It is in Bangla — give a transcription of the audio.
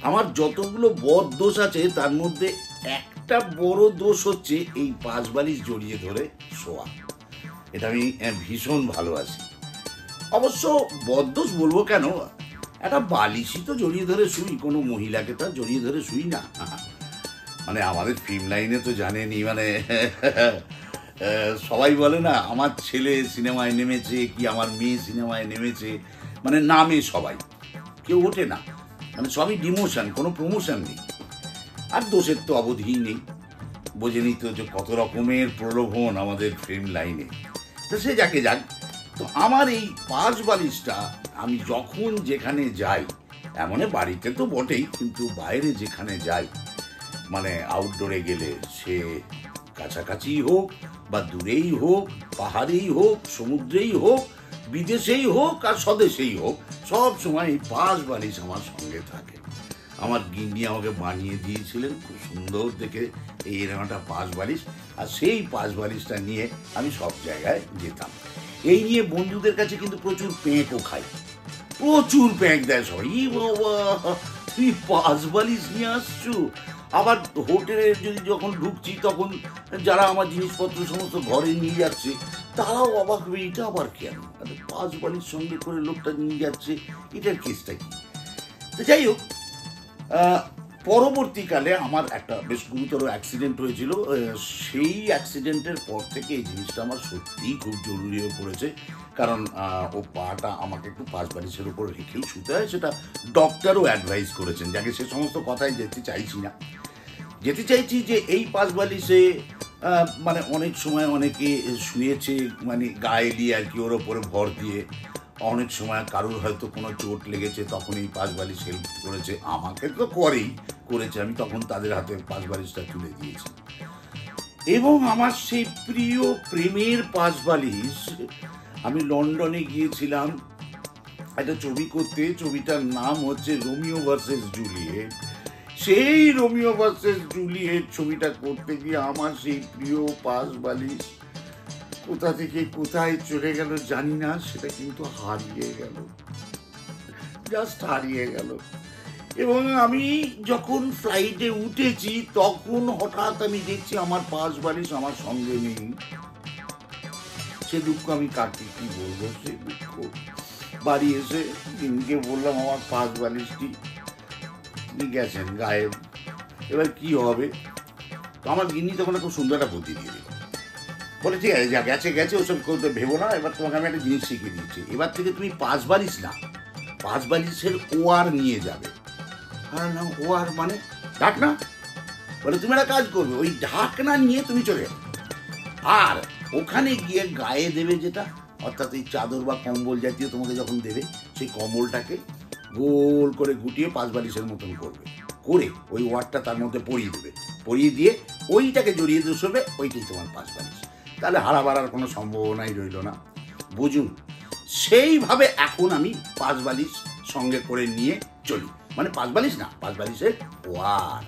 আমার যতগুলো বদ দোষ আছে তার মধ্যে একটা বড় দোষ হচ্ছে এই পাঁচ বালিশ জড়িয়ে ধরে শোয়া। এটা আমি ভীষণ ভালোবাসি। অবশ্য বদ দোষ বলবো কেন, একটা বালিশই তো জড়িয়ে ধরে শুই, কোনো মহিলাকে তো জড়িয়ে ধরে শুই না। মানে আমাদের ফিল্ম লাইনে তো জানেনি, মানে সবাই বলে না আমার ছেলে সিনেমায় নেমেছে কি আমার মেয়ে সিনেমায় নেমেছে, মানে নামে সবাই, কেউ ওঠে না, মানে সবই ডিমোশন, কোনো প্রমোশন নেই। আর দোষের তো অবধিই নেই, বোঝেনি তো যে কত রকমের প্রলোভন আমাদের ফিল্ম লাইনে। তো সে যাকে যাক, তো আমার এই পাঁচ বালিশটা আমি যখন যেখানে যাই, এমন বাড়িতে তো বটেই, কিন্তু বাইরে যেখানে যাই, মানে আউটডোরে গেলে, সে কাছাকাছি হোক বা দূরেই হোক, পাহাড়েই হোক, সমুদ্রেই হোক, বিদেশেই হোক আর স্বদেশেই হোক, সব সময় এই পাঁচ বালিশ আমার সঙ্গে থাকে। আমার গিন্নি আমাকে বানিয়ে দিয়েছিলেন খুব সুন্দর দেখে এই এরকম একটা পাঁচ বালিশ, আর সেই পাঁচ বালিশটা নিয়ে আমি সব জায়গায় যেতাম। এই নিয়ে বন্ধুদের কাছে কিন্তু প্রচুর পেঁকও খাই, প্রচুর প্যাঁক দেয় সবাই, ই বাবা তুই পাঁচ বালিশ নিয়ে আসছো। আবার হোটেলে যদি যখন ঢুকছি তখন যারা আমার জিনিসপত্র সমস্ত ঘরে নিয়ে যাচ্ছে তারাও অবাক হবে, এটা আবার কেন পাঁচ বালিশ সঙ্গে করে লোকটা নিয়ে যাচ্ছে, এটার কেসটা কি। তো যাই হোক, পরবর্তীকালে আমার একটা বেশ গুরুতর অ্যাক্সিডেন্ট হয়েছিল। সেই অ্যাক্সিডেন্টের পর থেকে এই জিনিসটা আমার সত্যিই খুব জরুরি হয়ে পড়েছে, কারণ ও পাটা আমাকে একটু পাঁচ বালিশের উপর রেখেই শুতে হয়। সেটা ডক্টরও অ্যাডভাইস করেছেন, যাকে সে সমস্ত কথাই যেতে চাইছি না। যেতে চাইছি যে এই পাঁচ বালিশে মানে অনেক সময় অনেকে শুয়েছে মানে গায়ে দিয়ে আর কি, ওর ওপরে ভর দিয়ে। অনেক সময় কারোর হয়তো কোনো চোট লেগেছে, তখন এই পাঁচ বালিশ হেল্প করেছে, আমাকে তো করেছে, আমি তখন তাদের হাতে পাঁচ বালিশটা তুলে দিয়েছি। এবং আমার সেই প্রিয় প্রেমের পাঁচ বালিশ, আমি লন্ডনে গিয়েছিলাম একটা ছবি করতে, ছবিটার নাম হচ্ছে রোমিও ভার্সেস জুলিয়েট। সেই রোমিও ভার্সেস জুলিয়েট ছবিটা করতে গিয়ে আমার সেই প্রিয় পাঁচ বালিশ কোথা থেকে কোথায় চলে গেল জানি না, সেটা কিন্তু হারিয়ে গেল, জাস্ট হারিয়ে গেল। এবং আমি যখন ফ্লাইটে উঠেছি তখন হঠাৎ আমি দেখছি আমার পাঁচ বালিশ আমার সঙ্গে নেই। সে দুঃখ আমি কাটি, কি বলবো, সে দুঃখ। বাড়ি এসে দিনকে বললাম আমার পাঁচ বালিশটি গেছেন গায়েব, এবার কি হবে। তো আমার গিন্নি তখন খুব সুন্দর একটা বুদ্ধি দিয়ে দিল, বলে ঠিক আছে যা গেছে গেছে, ওসব করতে ভেবো না, এবার তোমাকে আমি একটা জিনিস শিখিয়ে দিচ্ছি, এবার থেকে তুমি পাঁচ বালিশ না, পাঁচ বালিশের ওয়ার নিয়ে যাবে। হ্যাঁ না, ওয়ার মানে ঢাকনা। বলে তুমি একটা কাজ করবে, ওই ঢাকনা নিয়ে তুমি চলে যাবে, আর ওখানে গিয়ে গায়ে দেবে যেটা, অর্থাৎ এই চাদর বা কম্বল জাতীয় তোমাকে যখন দেবে, সেই কম্বলটাকে গোল করে গুটিয়ে পাঁচ বালিশের মতন করবে, করে ওই ওয়ারটা তার মধ্যে পরিয়ে দেবে, পরিয়ে দিয়ে ওইটাকে জড়িয়ে দিয়ে শোবে, ওইটাই তোমার পাঁচ বালিশ। তাহলে হারা বাড়ার কোনো সম্ভাবনাই রইল না, বুঝুন। সেইভাবে এখন আমি পাঁচ বালিশ সঙ্গে করে নিয়ে চলি, মানে পাঁচ বালিশ না, পাঁচ বালিশের ওয়ার।